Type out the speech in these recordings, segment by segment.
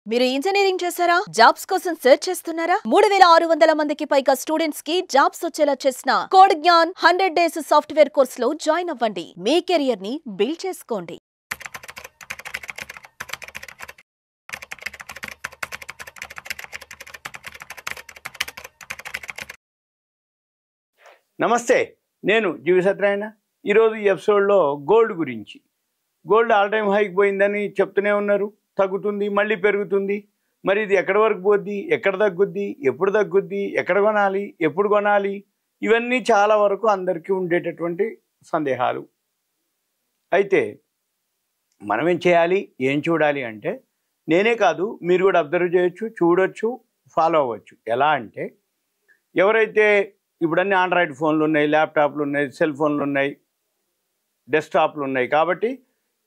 మీరు ఇంజనీరింగ్ చేశారా? జాబ్స్ కోసం సెర్చ్ చేస్తున్నారా? 3600 మందికి పైగా స్టూడెంట్స్ కి జాబ్స్ వచ్చేలా చేసిన కోడ్ జ్ఞాన్ 100 డేస్ సాఫ్ట్వేర్ కోర్సులో జాయిన్ అవ్వండి. మీ కెరియర్ ని బిల్డ్ చేసుకోండి. నమస్తే, నేను జీవి సత్యనారాయణ. ఈరోజు ఈ ఎపిసోడ్లో గోల్డ్ గురించి. గోల్డ్ ఆల్ టైమ్ హైక్ పోయిందని చెప్తూనే ఉన్నారు. తగ్గుతుంది, మళ్ళీ పెరుగుతుంది. మరి ఇది ఎక్కడి వరకు పోద్ది, ఎక్కడ తగ్గుద్ది, ఎప్పుడు తగ్గుద్ది, ఎక్కడ కొనాలి, ఎప్పుడు కొనాలి, ఇవన్నీ చాలా వరకు అందరికీ ఉండేటటువంటి సందేహాలు. అయితే మనం ఏం చేయాలి, ఏం చూడాలి అంటే, నేనే కాదు మీరు కూడా అబ్జర్వ్ చేయొచ్చు, చూడొచ్చు, ఫాలో అవ్వచ్చు. ఎలా అంటే, ఎవరైతే ఇప్పుడు అన్ని ఆండ్రాయిడ్ ఫోన్లు ఉన్నాయి, ల్యాప్టాప్లు ఉన్నాయి, సెల్ ఫోన్లు ఉన్నాయి, డెస్క్టాప్లు ఉన్నాయి. కాబట్టి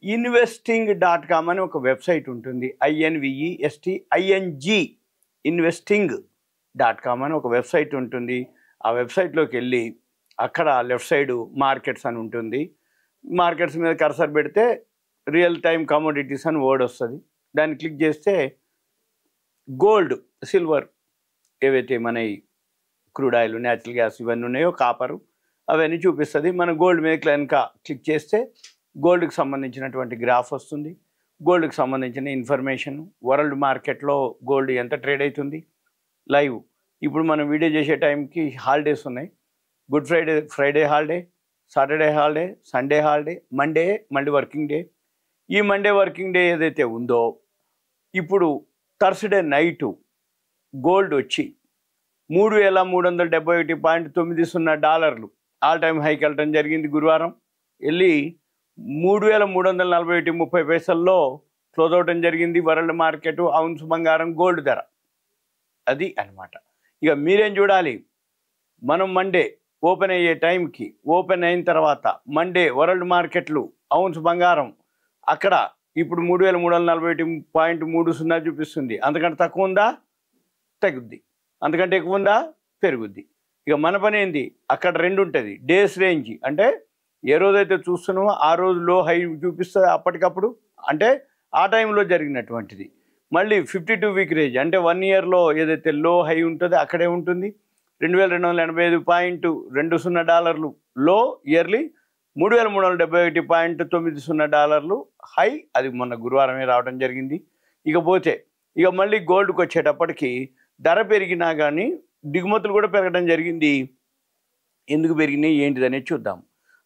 investing.com అని ఒక వెబ్సైట్ ఉంటుంది. INVESTING investing.com అని ఒక వెబ్సైట్ ఉంటుంది. ఆ వెబ్సైట్లోకి వెళ్ళి అక్కడ లెఫ్ట్ సైడు మార్కెట్స్ అని ఉంటుంది. మార్కెట్స్ మీద కర్సర్ పెడితే రియల్ టైమ్ కమోడిటీస్ అని వర్డ్ వస్తుంది. దాన్ని క్లిక్ చేస్తే గోల్డ్, సిల్వర్, ఏవైతే మన క్రూడ్ ఆయిల్, న్యాచురల్ గ్యాస్ ఇవన్నీ ఉన్నాయో, కాపరు, అవన్నీ చూపిస్తుంది. మనం గోల్డ్ మీద కనుక క్లిక్ చేస్తే గోల్డ్కి సంబంధించినటువంటి గ్రాఫ్ వస్తుంది. గోల్డ్కి సంబంధించిన ఇన్ఫర్మేషన్, వరల్డ్ మార్కెట్లో గోల్డ్ ఎంత ట్రేడ్ అవుతుంది లైవ్. ఇప్పుడు మనం వీడియో చేసే టైంకి హాలిడేస్ ఉన్నాయి. Good Friday holiday, Saturday holiday, Sunday holiday, Monday మళ్ళీ వర్కింగ్ డే. ఈ మండే వర్కింగ్ డే ఏదైతే ఉందో, ఇప్పుడు థర్స్డే నైటు గోల్డ్ వచ్చి $3,371.90 ఆల్ టైమ్ హైక్ వెళ్ళటం జరిగింది. గురువారం వెళ్ళి 3,341.30 క్లోజ్ అవటం జరిగింది వరల్డ్ మార్కెట్. ఔన్స్ బంగారం, గోల్డ్ ధర అది అన్నమాట. ఇక మీరేం చూడాలి, మనం మండే ఓపెన్ అయ్యే టైంకి, ఓపెన్ అయిన తర్వాత మండే వరల్డ్ మార్కెట్లు, ఔన్స్ బంగారం అక్కడ ఇప్పుడు 3,341.30 చూపిస్తుంది. అంతకంటే తక్కువ ఉందా, తగ్గుద్ది. అంతకంటే ఎక్కువ ఉందా, పెరుగుద్ది. ఇక మన పని ఏంది, అక్కడ రెండు ఉంటుంది. డేస్ రేంజ్ అంటే ఏ రోజైతే చూస్తున్నామో ఆ రోజు లో హై చూపిస్తుంది అప్పటికప్పుడు, అంటే ఆ టైంలో జరిగినటువంటిది. మళ్ళీ 52 వీక్ రేంజ్ అంటే 1 ఇయర్లో ఏదైతే లో హై ఉంటుందో అక్కడే ఉంటుంది. $2,285.20 లో ఇయర్లీ, $3,371.90 హై. అది మొన్న గురువారమే రావడం జరిగింది. ఇకపోతే ఇక మళ్ళీ గోల్డ్కి వచ్చేటప్పటికి ధర పెరిగినా కానీ దిగుమతులు కూడా పెరగడం జరిగింది. ఎందుకు పెరిగినాయి ఏంటిదనేది చూద్దాం.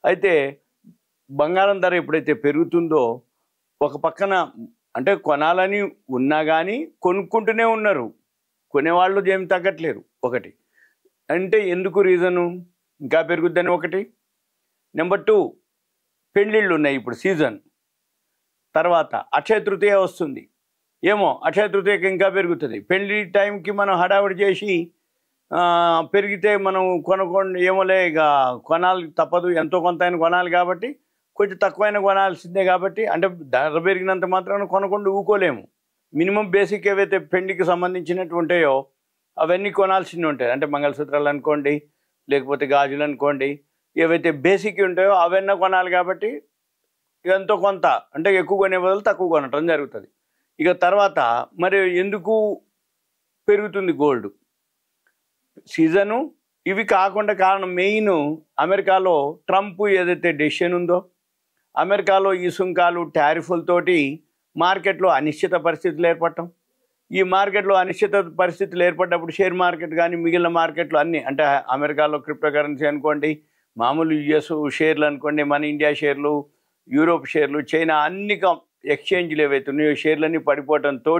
అయితే బంగారం ధర ఎప్పుడైతే పెరుగుతుందో, ఒక పక్కన అంటే కొనాలని ఉన్నా కానీ కొనుక్కుంటూనే ఉన్నారు, కొనేవాళ్ళు ఏమి తగ్గట్లేరు. ఒకటి అంటే ఎందుకు రీజను, ఇంకా పెరుగుద్దని ఒకటి. నెంబర్ 2, పెళ్ళిళ్ళు ఉన్నాయి ఇప్పుడు సీజన్. తర్వాత అక్షయ తృతీయ వస్తుంది, ఏమో అక్షయ తృతీయకి ఇంకా పెరుగుతుంది. పెళ్లి టైంకి మనం హడావిడి చేసి పెరిగితే మనం కొనుక్కోండి, ఏమోలే ఇక కొనాలి తప్పదు, ఎంతో కొంత అయినా కొనాలి కాబట్టి కొంచెం తక్కువైనా కొనాల్సిందే. కాబట్టి అంటే ధర పెరిగినంత మాత్రాన కొనకుండా ఊకోలేము. మినిమం బేసిక్ ఏవైతే పెళ్లికి సంబంధించినట్టు ఉంటాయో అవన్నీ కొనాల్సింది ఉంటాయి. అంటే మంగళసూత్రాలు అనుకోండి, లేకపోతే గాజులు అనుకోండి, ఏవైతే బేసిక్ ఉంటాయో అవన్నీ కొనాలి. కాబట్టి ఎంతో కొంత అంటే ఎక్కువ కొనే బదులు తక్కువ కొనటం జరుగుతుంది. ఇక తర్వాత మరి ఎందుకు పెరుగుతుంది గోల్డ్, సీజను, ఇవి కాకుండా కారణం మెయిన్ అమెరికాలో ట్రంప్ ఏదైతే డెసిషన్ ఉందో, అమెరికాలో ఈ సుంకాలు, టారిఫ్లతోటి మార్కెట్లో అనిశ్చిత పరిస్థితులు ఏర్పడటం. ఈ మార్కెట్లో అనిశ్చిత పరిస్థితులు ఏర్పడ్డప్పుడు షేర్ మార్కెట్ కానీ మిగిలిన మార్కెట్లు అన్నీ, అంటే అమెరికాలో క్రిప్టో కరెన్సీ అనుకోండి, మామూలు యుఎస్ షేర్లు అనుకోండి, మన ఇండియా షేర్లు, యూరోప్ షేర్లు, చైనా అన్ని ఎక్స్చేంజ్లు ఏవైతే ఉన్నాయో షేర్లన్నీ పడిపోవడంతో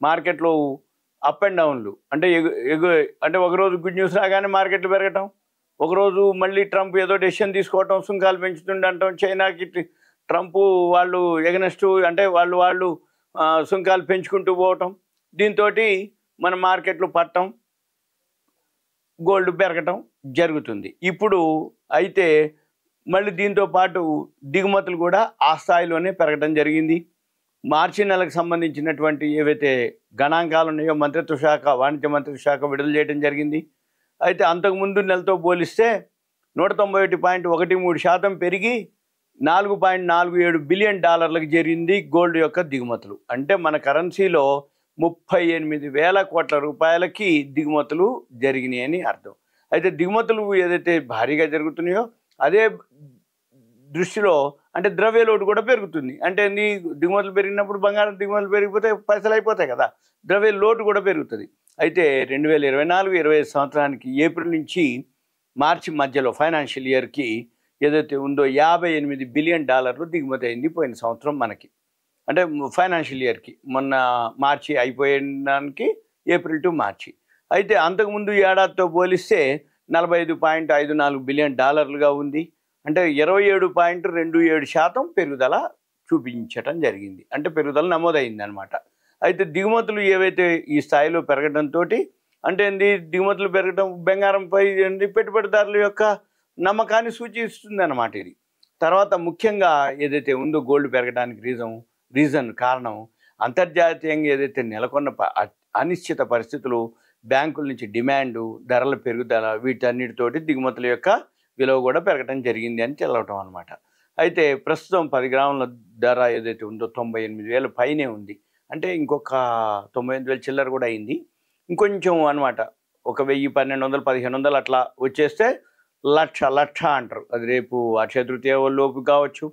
మార్కెట్లో అప్ అండ్ డౌన్లు. అంటే అంటే ఒకరోజు గుడ్ న్యూస్ రాగానే మార్కెట్లు పెరగటం, ఒకరోజు మళ్ళీ ట్రంప్ ఏదో డెసిషన్ తీసుకోవటం, సుంకాలు పెంచుతుండటం, చైనాకి ట్రంప్ వాళ్ళు ఎగనెస్ట్ అంటే వాళ్ళు సుంకాలు పెంచుకుంటూ పోవటం, దీంతో మన మార్కెట్లు పట్టడం, గోల్డ్ పెరగటం జరుగుతుంది ఇప్పుడు. అయితే మళ్ళీ దీంతో పాటు దిగుమతులు కూడా ఆ స్థాయిలోనే పెరగడం జరిగింది. మార్చి నెలకు సంబంధించినటువంటి ఏవైతే గణాంకాలు ఉన్నాయో మంత్రిత్వ శాఖ, వాణిజ్య మంత్రిత్వ శాఖ విడుదల చేయడం జరిగింది. అయితే అంతకుముందు నెలతో పోలిస్తే 191.13% పెరిగి $4.47 బిలియన్ జరిగింది గోల్డ్ యొక్క దిగుమతులు. అంటే మన కరెన్సీలో 38,000 కోట్ల రూపాయలకి దిగుమతులు జరిగినాయి అని అర్థం. అయితే దిగుమతులు ఏదైతే భారీగా జరుగుతున్నాయో అదే దృష్టిలో అంటే ద్రవ్య లోటు కూడా పెరుగుతుంది. అంటే దిగుమతులు పెరిగినప్పుడు బంగారం దిగుమతులు పెరిగిపోతే పైసలు అయిపోతాయి కదా, ద్రవ్య లోటు కూడా పెరుగుతుంది. అయితే 2024-25 సంవత్సరానికి ఏప్రిల్ నుంచి మార్చి మధ్యలో ఫైనాన్షియల్ ఇయర్కి ఏదైతే ఉందో $58 బిలియన్ దిగుమతి అయింది పోయిన సంవత్సరం మనకి. అంటే ఫైనాన్షియల్ ఇయర్కి మొన్న మార్చి అయిపోయడానికి ఏప్రిల్ టు మార్చి. అయితే అంతకుముందు ఏడాదితో పోలిస్తే $45.54 బిలియన్ ఉంది. అంటే 27.27% పెరుగుదల చూపించటం జరిగింది. అంటే పెరుగుదల నమోదైంది అనమాట. అయితే దిగుమతులు ఏవైతే ఈ స్థాయిలో పెరగడంతో అంటే దిగుమతులు పెరగడం బంగారంపై పెట్టుబడిదారుల యొక్క నమ్మకాన్ని సూచిస్తుంది అన్నమాట ఇది. తర్వాత ముఖ్యంగా ఏదైతే ఉందో గోల్డ్ పెరగడానికి రీజన్ కారణం అంతర్జాతీయంగా ఏదైతే నెలకొన్న అనిశ్చిత పరిస్థితులు, బ్యాంకుల నుంచి డిమాండు, ధరల పెరుగుదల, వీటన్నిటితోటి దిగుమతుల యొక్క విలువ కూడా పెరగడం జరిగింది అని తెలవటం అనమాట. అయితే ప్రస్తుతం 10 గ్రాముల ధర ఏదైతే ఉందో 98,000 పైనే ఉంది. అంటే ఇంకొక 98,000 చిల్లర కూడా అయింది. ఇంకొంచెం అనమాట, ఒక 1000, 1200, 1500 అట్లా వచ్చేస్తే లక్ష అంటారు. అది రేపు అక్షయ తృతీయ లోపు కావచ్చు,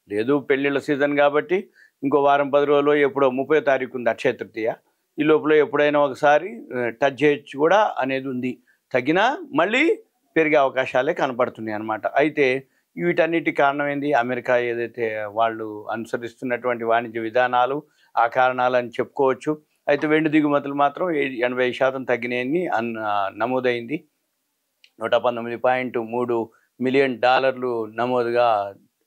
లేదు పెళ్ళిళ్ళ సీజన్ కాబట్టి ఇంకో వారం 10 రోజులు ఎప్పుడో 30వ తారీఖు ఉంది అక్షయ తృతీయ. ఈ లోపల ఎప్పుడైనా ఒకసారి టచ్ చేయొచ్చు కూడా అనేది ఉంది. తగ్గినా మళ్ళీ పెరిగే అవకాశాలే కనపడుతున్నాయి అన్నమాట. అయితే వీటన్నిటి కారణం ఏంది? అమెరికా ఏదైతే వాళ్ళు అనుసరిస్తున్నటువంటి వాణిజ్య విధానాలు, ఆ కారణాలు అని చెప్పుకోవచ్చు. అయితే వెండి దిగుమతులు మాత్రం 80% తగ్గినాయని నమోదైంది. $119.3 మిలియన్ నమోదుగా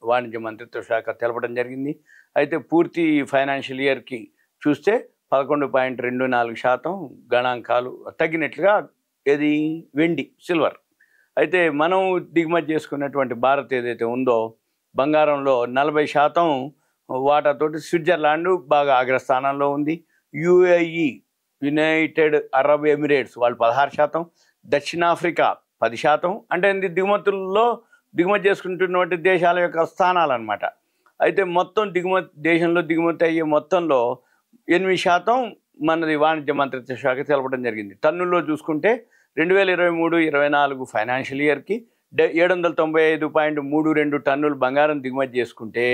వాణిజ్య మంత్రిత్వ శాఖ తెలపడం జరిగింది. అయితే పూర్తి ఫైనాన్షియల్ ఇయర్కి చూస్తే 11.24% గణాంకాలు తగ్గినట్లుగా ఏది వెండి, సిల్వర్. అయితే మనం దిగుమతి చేసుకున్నటువంటి భారత్ ఏదైతే ఉందో బంగారంలో 40% వాటాతోటి స్విట్జర్లాండ్ బాగా అగ్రస్థానంలో ఉంది. యుఏఈ, యునైటెడ్ అరబ్ ఎమిరేట్స్ వాళ్ళు 16%, దక్షిణాఫ్రికా 10%. అంటే దిగుమతి చేసుకుంటున్నటువంటి దేశాల యొక్క స్థానాలు అనమాట. అయితే మొత్తం దేశంలో దిగుమతి అయ్యే మొత్తంలో 8% మనది వాణిజ్య మంత్రిత్వ శాఖ తెలపడం జరిగింది. టన్నుల్లో చూసుకుంటే 2023-24 ఫైనాన్షియల్ ఇయర్కి 795.32 టన్నులు బంగారం దిగుమతి చేసుకుంటే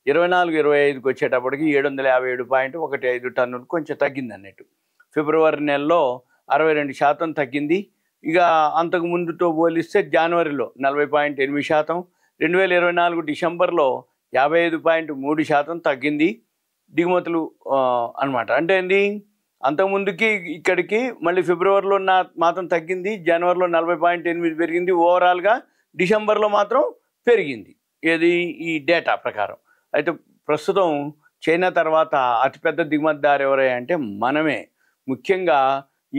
24-25కి వచ్చేటప్పటికి 757.15 టన్నులు కొంచెం తగ్గింది అన్నట్టు. ఫిబ్రవరి నెలలో 62% తగ్గింది. ఇక అంతకు ముందుతో పోలిస్తే జనవరిలో 40.8%, 2024 డిసెంబర్లో 55.3% తగ్గింది దిగుమతులు అనమాట. అంటే అంతకుముందుకి ఇక్కడికి మళ్ళీ ఫిబ్రవరిలో మాత్రం తగ్గింది, జనవరిలో 40.8 పెరిగింది, ఓవరాల్గా డిసెంబర్లో మాత్రం పెరిగింది ఏది ఈ డేటా ప్రకారం. అయితే ప్రస్తుతం చైనా తర్వాత అతిపెద్ద దిగుమతిదారు ఎవరై అంటే మనమే. ముఖ్యంగా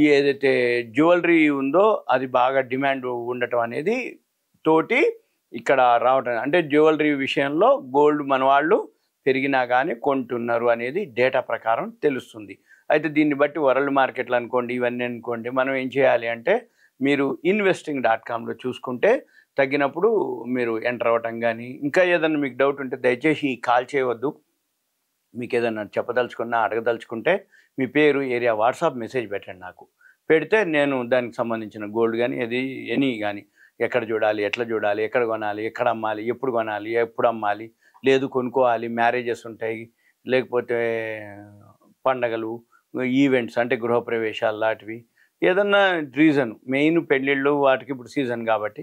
ఈ ఏదైతే జ్యువెలరీ ఉందో అది బాగా డిమాండ్ ఉండటం అనేది తోటి ఇక్కడ రావటం, అంటే జ్యువెలరీ విషయంలో గోల్డ్ మన వాళ్ళు పెరిగినా కానీ కొంటున్నారు అనేది డేటా ప్రకారం తెలుస్తుంది. అయితే దీన్ని బట్టి వరల్డ్ మార్కెట్లు అనుకోండి, ఇవన్నీ అనుకోండి, మనం ఏం చేయాలి అంటే మీరు investing.comలో చూసుకుంటే తగ్గినప్పుడు మీరు ఎంటర్ అవ్వటం కానీ, ఇంకా ఏదైనా మీకు డౌట్ ఉంటే దయచేసి కాల్ చేయవద్దు. మీకు ఏదైనా చెప్పదలుచుకున్నా, అడగదలుచుకుంటే మీ పేరు, ఏరియా, వాట్సాప్ మెసేజ్ పెట్టండి. నాకు పెడితే నేను దానికి సంబంధించిన గోల్డ్ కానీ ఎనీ కానీ ఎక్కడ చూడాలి, ఎట్లా చూడాలి, ఎక్కడ కొనాలి, ఎక్కడ అమ్మాలి, ఎప్పుడు కొనాలి, ఎప్పుడు అమ్మాలి, లేదు కొనుక్కోవాలి, మ్యారేజెస్ ఉంటాయి, లేకపోతే పండగలు, ఈవెంట్స్ అంటే గృహప్రవేశాలు లాంటివి, ఏదన్నా రీజన్, మెయిన్ పెళ్ళిళ్ళు వాటికి ఇప్పుడు సీజన్ కాబట్టి,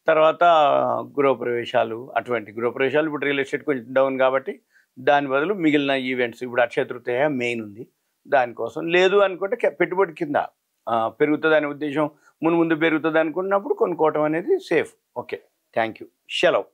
తర్వాత గృహప్రవేశాలు, అటువంటి గృహప్రవేశాలు ఇప్పుడు రియల్ ఎస్టేట్ కొంచెం డౌన్ కాబట్టి దాని బదులు మిగిలిన ఈవెంట్స్, ఇప్పుడు అక్షయ తృతీయ మెయిన్ ఉంది, దానికోసం లేదు అనుకుంటే పెట్టుబడి కింద పెరుగుతుంది అనే ఉద్దేశం, ముందు పెరుగుతుంది అనుకున్నప్పుడు కొనుక్కోవటం అనేది సేఫ్. ఓకే, థ్యాంక్ యూ, సెలవు.